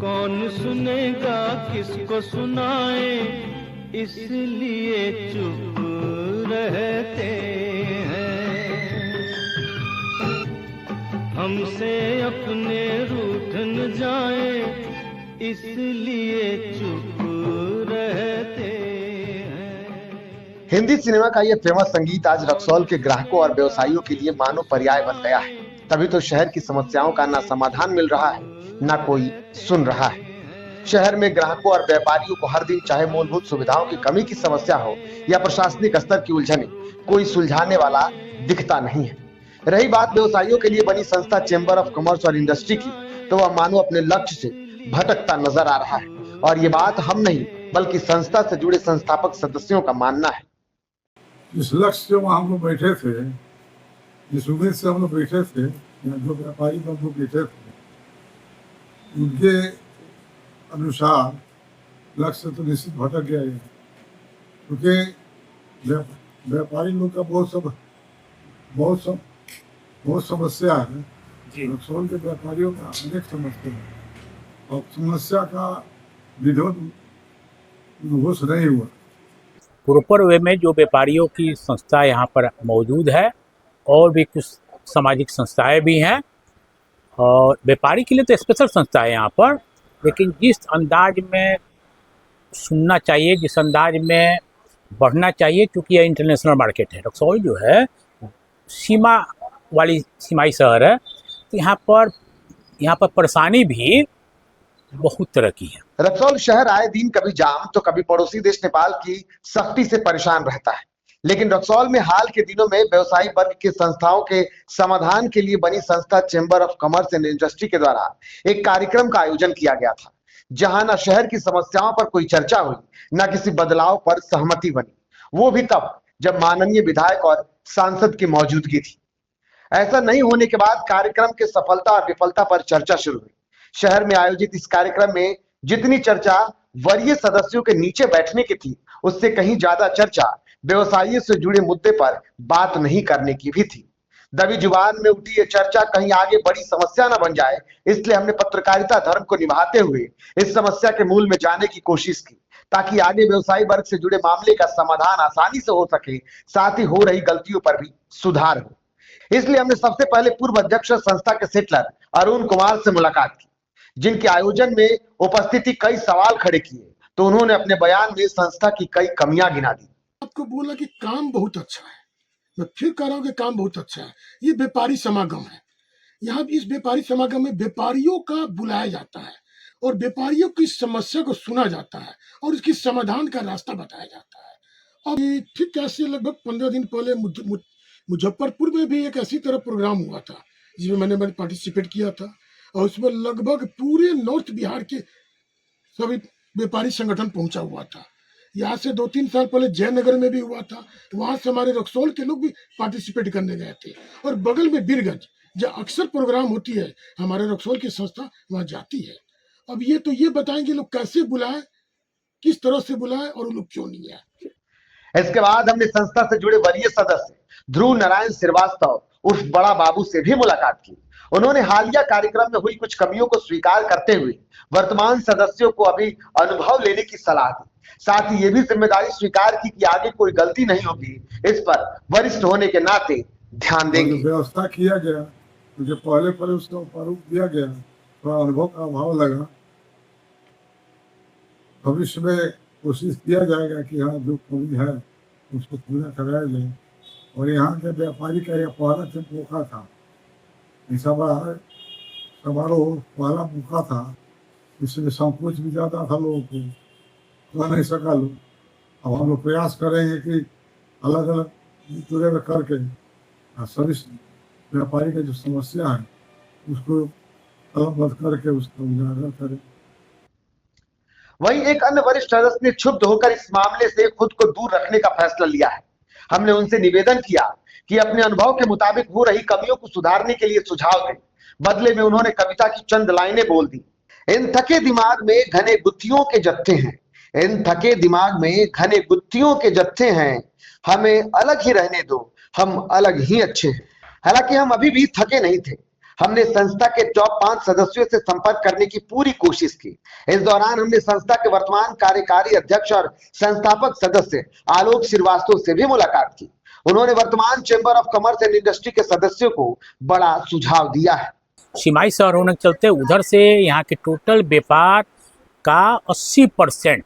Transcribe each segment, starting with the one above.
कौन सुनेगा किसको सुनाए, इसलिए चुप रहते हैं। हमसे अपने रूठ न जाए, इसलिए चुप रहते हैं। हिंदी सिनेमा का ये फेमस संगीत आज रक्सौल के ग्राहकों और व्यवसायियों के लिए मानो पर्याय बन गया है। तभी तो शहर की समस्याओं का ना समाधान मिल रहा है, ना कोई सुन रहा है। शहर में ग्राहकों और व्यापारियों को हर दिन चाहे मूलभूत सुविधाओं की कमी की समस्या हो या प्रशासनिक स्तर की उलझने, कोई सुलझाने वाला दिखता नहीं है। रही बात व्यवसायियों के लिए बनी संस्था चेंबर ऑफ कॉमर्स और इंडस्ट्री की, तो वह मानो अपने लक्ष्य से भटकता नजर आ रहा है। और ये बात हम नहीं बल्कि संस्था से जुड़े संस्थापक सदस्यों का मानना है। जिस लक्ष्य से वहाँ हम लोग बैठे थे, जिस उम्मीद से हम लोग बैठे थे, जो व्यापारी लोग बैठे थे, उनके अनुसार लक्ष्य तो निश्चित भटक गया है। क्योंकि व्यापारी लोग का बहुत समस्या है। रक्सौल के व्यापारियों का अनेक समस्या है और समस्या का विरोध घोष नहीं हुआ। प्रॉपर वे में जो व्यापारियों की संस्था यहाँ पर मौजूद है और भी कुछ सामाजिक संस्थाएं भी हैं, और व्यापारी के लिए तो स्पेशल संस्था है यहाँ पर, लेकिन जिस अंदाज में सुनना चाहिए, जिस अंदाज में बढ़ना चाहिए, क्योंकि यह इंटरनेशनल मार्केट है। रक्सौल जो है सीमाई शहर है, तो यहाँ पर परेशानी भी बहुत तरह की है। रक्सौल शहर आए दिन कभी जाम तो कभी पड़ोसी देश नेपाल की सख्ती से परेशान रहता है। लेकिन रक्सौल में हाल के दिनों में व्यवसायी वर्ग के संस्थाओं के समाधान के लिए बनी संस्था chamber of commerce and industry के द्वारा एक कार्यक्रम का आयोजन किया गया था, जहां न शहर की समस्याओं पर कोई चर्चा हुई, न किसी बदलाव पर सहमति बनी। वो भी तब जब माननीय विधायक और सांसद की मौजूदगी थी। ऐसा नहीं होने के बाद कार्यक्रम के सफलता और विफलता पर चर्चा शुरू हुई। शहर में आयोजित इस कार्यक्रम में जितनी चर्चा वरीय सदस्यों के नीचे बैठने की थी, उससे कहीं ज्यादा चर्चा व्यवसायियों से जुड़े मुद्दे पर बात नहीं करने की भी थी। दबी जुबान में उठी ये चर्चा कहीं आगे बड़ी समस्या न बन जाए, इसलिए हमने पत्रकारिता धर्म को निभाते हुए इस समस्या के मूल में जाने की कोशिश की, ताकि आगे व्यवसायी वर्ग से जुड़े मामले का समाधान आसानी से हो सके, साथ ही हो रही गलतियों पर भी सुधार हो। इसलिए हमने सबसे पहले पूर्व अध्यक्ष संस्था के सेटलर अरुण कुमार से मुलाकात की, जिनके आयोजन में उपस्थिति कई सवाल खड़े किए, तो उन्होंने अपने बयान में संस्था की कई कमियां गिना दी। आपको बोला कि काम बहुत अच्छा है, मैं फिर कह रहा हूँ कि काम बहुत अच्छा है। ये व्यापारी समागम है, यहाँ इस व्यापारी समागम में व्यापारियों का बुलाया जाता है और व्यापारियों की समस्या को सुना जाता है और उसकी समाधान का रास्ता बताया जाता है। अब ठीक ऐसे लगभग 15 दिन पहले मुजफ्फरपुर में भी एक ऐसी तरह प्रोग्राम हुआ था, जिसमें मैंने पार्टिसिपेट किया था, और उसमें लगभग पूरे नॉर्थ बिहार के सभी व्यापारी संगठन पहुंचा हुआ था। यहाँ से 2-3 साल पहले जयनगर में भी हुआ था, वहां से हमारे रक्सौल के लोग भी पार्टिसिपेट करने गए थे। और बगल में बीरगंज, जहाँ अक्सर प्रोग्राम होती है, हमारे रक्सौल की संस्था वहां जाती है। अब ये बताएंगे लोग कैसे बुलाए, किस तरह से बुलाए और लोग क्यों नहीं आए। इसके बाद हमने संस्था से जुड़े वरीय सदस्य ध्रुव नारायण श्रीवास्तव उर्फ बड़ा बाबू से भी मुलाकात की। उन्होंने हालिया कार्यक्रम में हुई कुछ कमियों को स्वीकार करते हुए वर्तमान सदस्यों को अभी अनुभव लेने की सलाह दी। साथ ही ये भी जिम्मेदारी स्वीकार की कि आगे कोई गलती नहीं होगी, इस पर वरिष्ठ होने के नाते ध्यान देंगे। व्यवस्था किया गया, मुझे पहले उसका प्रारूप दिया गया, थोड़ा अनुभव का अभाव लगा। भविष्य में कोशिश किया जाएगा कि हाँ, जो कमी है उसको पूरा कराया जाए। और यहाँ के व्यापारी का यह पहला मौका था, ऐसा बड़ा समारोह पहला मौका था, इसमें संकोच भी ज़्यादा था, लोगों को कह नहीं सका लोग। अब हम लोग प्रयास करेंगे कि अलग अलग टुगेदर करके सभी व्यापारी की जो समस्या है उसको कलमबद्ध करके उसको उजागर करें। वहीं एक अन्य वरिष्ठ सदस्य ने क्षुब्ध होकर इस मामले से खुद को दूर रखने का फैसला लिया है। हमने उनसे निवेदन किया कि अपने अनुभव के मुताबिक हो रही कमियों को सुधारने के लिए सुझाव दें। बदले में उन्होंने कविता की चंद लाइनें बोल दी। इन थके दिमाग में घने गुत्थियों के जत्थे हैं, इन थके दिमाग में घने गुत्थियों के जत्थे हैं, हमें अलग ही रहने दो, हम अलग ही अच्छे हैं। हालांकि हम अभी भी थके नहीं थे, हमने संस्था के टॉप 5 सदस्यों से संपर्क करने की पूरी कोशिश की। इस दौरान हमने संस्था के वर्तमान कार्यकारी अध्यक्ष और संस्थापक सदस्य आलोक श्रीवास्तव से भी मुलाकात की। उन्होंने वर्तमान chamber of commerce and industry के सदस्यों को बड़ा सुझाव दिया है। सीमाई शहर होने के चलते उधर से यहाँ के टोटल व्यापार का 80%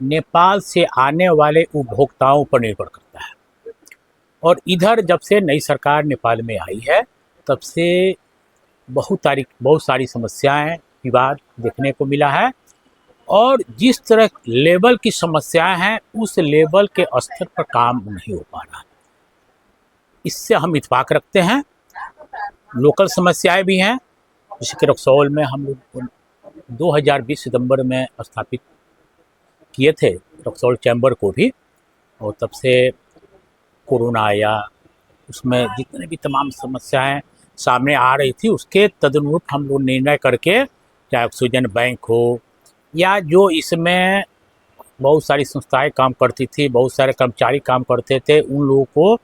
नेपाल से आने वाले उपभोक्ताओं पर निर्भर करता है। और इधर जब से नई सरकार नेपाल में आई है तब से बहुत सारी समस्याएं, विवाद देखने को मिला है। और जिस तरह लेवल की समस्याएं हैं उस लेवल के स्तर पर काम नहीं हो पा रहा। इससे हम इत्तेफाक रखते हैं। लोकल समस्याएं भी हैं, जैसे कि रक्सौल में हम लोग 2020 सितंबर में स्थापित किए थे रक्सौल चैम्बर को भी, और तब से कोरोना आया, उसमें जितने भी तमाम समस्याएं सामने आ रही थी उसके तदनुरूप हम लोग निर्णय करके, चाहे ऑक्सीजन बैंक हो या जो इसमें बहुत सारी संस्थाएं काम करती थी, बहुत सारे कर्मचारी काम करते थे, उन लोगों को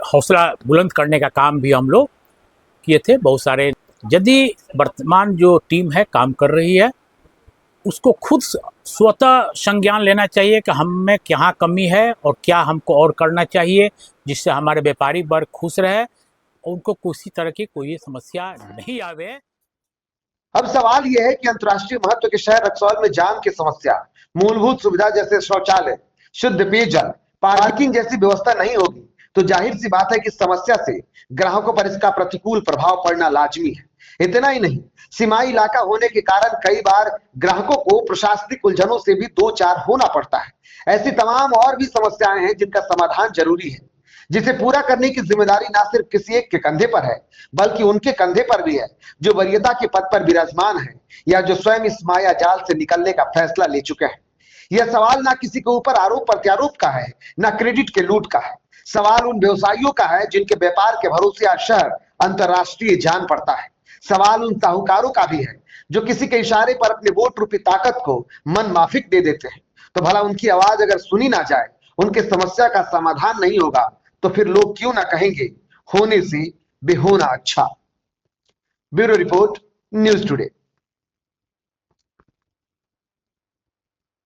हौसला बुलंद करने का काम भी हम लोग किए थे। बहुत सारे, यदि वर्तमान जो टीम है काम कर रही है उसको खुद स्वतः संज्ञान लेना चाहिए कि हम में क्या कमी है और क्या हमको और करना चाहिए, जिससे हमारे व्यापारी वर्ग खुश रहे, उनको किसी तरह की कोई समस्या नहीं आवे। अब सवाल यह है कि अंतर्राष्ट्रीय महत्व के शहर रक्सौल में जाम की समस्या, मूलभूत सुविधा जैसे शौचालय, शुद्ध पेयजल, पार्किंग जैसी व्यवस्था नहीं होगी तो जाहिर सी बात है कि समस्या से ग्राहकों पर इसका प्रतिकूल प्रभाव पड़ना लाजमी है। इतना ही नहीं, सीमाई इलाका होने के कारण कई बार ग्राहकों को प्रशासनिक उलझनों से भी दो चार होना पड़ता है। ऐसी तमाम और भी समस्याएं हैं जिनका समाधान जरूरी है, जिसे पूरा करने की जिम्मेदारी ना सिर्फ किसी एक के कंधे पर है बल्कि उनके कंधे पर भी है जो वरीयता के पद पर विराजमान है या जो स्वयं इस माया जाल से निकलने का फैसला ले चुके हैं। यह सवाल ना किसी के ऊपर आरोप प्रत्यारोप का है, ना क्रेडिट के लूट का है। सवाल उन व्यवसायियों का है जिनके व्यापार के भरोसे आज शहर अंतरराष्ट्रीय जान पड़ता है। सवाल उन साहूकारों का भी है जो किसी के इशारे पर अपने वोट रूपी ताकत को मन माफिक दे देते हैं। तो भला उनकी आवाज अगर सुनी ना जाए, उनके समस्या का समाधान नहीं होगा तो फिर लोग क्यों ना कहेंगे होने से बेहोना अच्छा। Bureau report, news today.